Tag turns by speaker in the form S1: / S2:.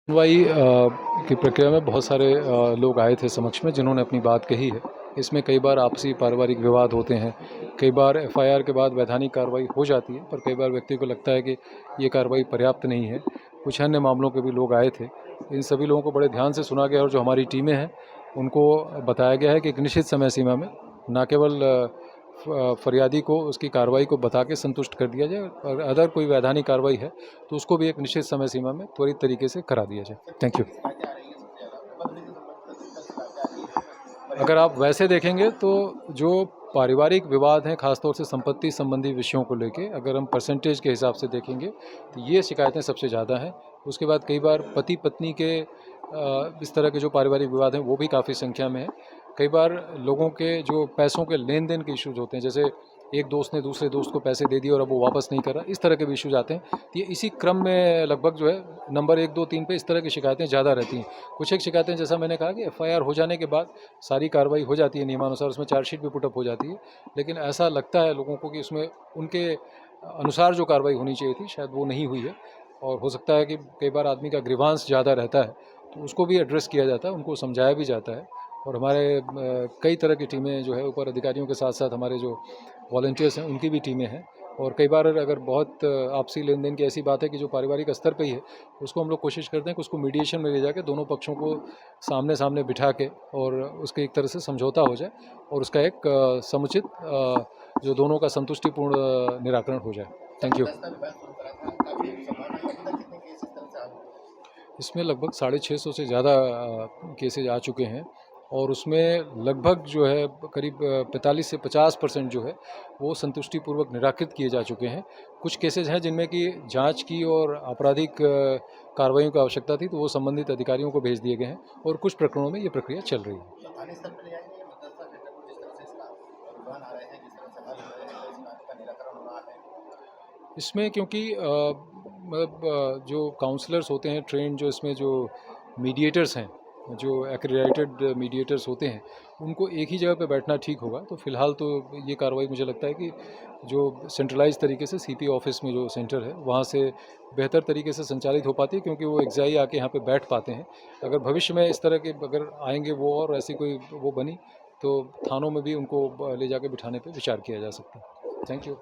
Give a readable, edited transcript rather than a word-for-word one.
S1: सुनवाई की प्रक्रिया में बहुत सारे लोग आए थे समक्ष में, जिन्होंने अपनी बात कही है। इसमें कई बार आपसी पारिवारिक विवाद होते हैं, कई बार एफआईआर के बाद वैधानिक कार्रवाई हो जाती है, पर कई बार व्यक्ति को लगता है कि ये कार्रवाई पर्याप्त नहीं है। कुछ अन्य मामलों के भी लोग आए थे। इन सभी लोगों को बड़े ध्यान से सुना गया और जो हमारी टीमें हैं उनको बताया गया है कि एक निश्चित समय सीमा में न केवल फरियादी को उसकी कार्रवाई को बता के संतुष्ट कर दिया जाए, और अगर कोई वैधानिक कार्रवाई है तो उसको भी एक निश्चित समय सीमा में त्वरित तरीके से करा दिया जाए। Thank you. अगर आप वैसे देखेंगे तो जो पारिवारिक विवाद हैं, खासतौर से संपत्ति संबंधी विषयों को लेके, अगर हम परसेंटेज के हिसाब से देखेंगे तो ये शिकायतें सबसे ज़्यादा हैं। उसके बाद कई बार पति पत्नी के इस तरह के जो पारिवारिक विवाद हैं वो भी काफ़ी संख्या में है। कई बार लोगों के जो पैसों के लेन देन के इश्यूज होते हैं, जैसे एक दोस्त ने दूसरे दोस्त को पैसे दे दिए और अब वो वापस नहीं कर रहा, इस तरह के भी इश्यूज आते हैं। तो ये इसी क्रम में लगभग जो है नंबर 1, 2, 3 पे इस तरह की शिकायतें ज़्यादा रहती हैं। कुछ एक शिकायतें, जैसा मैंने कहा कि एफआईआर हो जाने के बाद सारी कार्रवाई हो जाती है नियमानुसार, उसमें चार्जशीट भी पुटअप हो जाती है, लेकिन ऐसा लगता है लोगों को कि उसमें उनके अनुसार जो कार्रवाई होनी चाहिए थी शायद वो नहीं हुई है। और हो सकता है कि कई बार आदमी का ग्रीवांस ज़्यादा रहता है तो उसको भी एड्रेस किया जाता है, उनको समझाया भी जाता है। और हमारे कई तरह की टीमें जो है ऊपर अधिकारियों के साथ साथ हमारे जो वॉलंटियर्स हैं उनकी भी टीमें हैं। और कई बार अगर बहुत आपसी लेन देन की ऐसी बात है कि जो पारिवारिक स्तर पे ही है, उसको हम लोग कोशिश करते हैं कि उसको मीडिएशन में ले जाके दोनों पक्षों को सामने सामने बिठा के और उसके एक तरह से समझौता हो जाए और उसका एक समुचित जो दोनों का संतुष्टिपूर्ण निराकरण हो जाए। Thank you. इसमें लगभग 650 से ज़्यादा केसेज आ चुके हैं और उसमें लगभग जो है करीब 45 से 50% जो है वो संतुष्टिपूर्वक निराकृत किए जा चुके हैं। कुछ केसेज हैं जिनमें कि जांच की और आपराधिक कार्रवाइयों की आवश्यकता थी, तो वो संबंधित अधिकारियों को भेज दिए गए हैं और कुछ प्रकरणों में ये प्रक्रिया चल रही है। इसमें क्योंकि मतलब जो काउंसलर्स होते हैं ट्रेंड, जो इसमें जो मीडिएटर्स हैं, जो एक्रेडिटेड मीडिएटर्स होते हैं, उनको एक ही जगह पे बैठना ठीक होगा। तो फिलहाल तो ये कार्रवाई मुझे लगता है कि जो सेंट्रलाइज तरीके से सीपी ऑफिस में जो सेंटर है वहाँ से बेहतर तरीके से संचालित हो पाती है, क्योंकि वो एक्साई आके यहाँ पे बैठ पाते हैं। अगर भविष्य में इस तरह के अगर आएंगे वो और ऐसी कोई वो बनी तो थानों में भी उनको ले जाके बिठाने पर विचार किया जा सकता है। Thank you.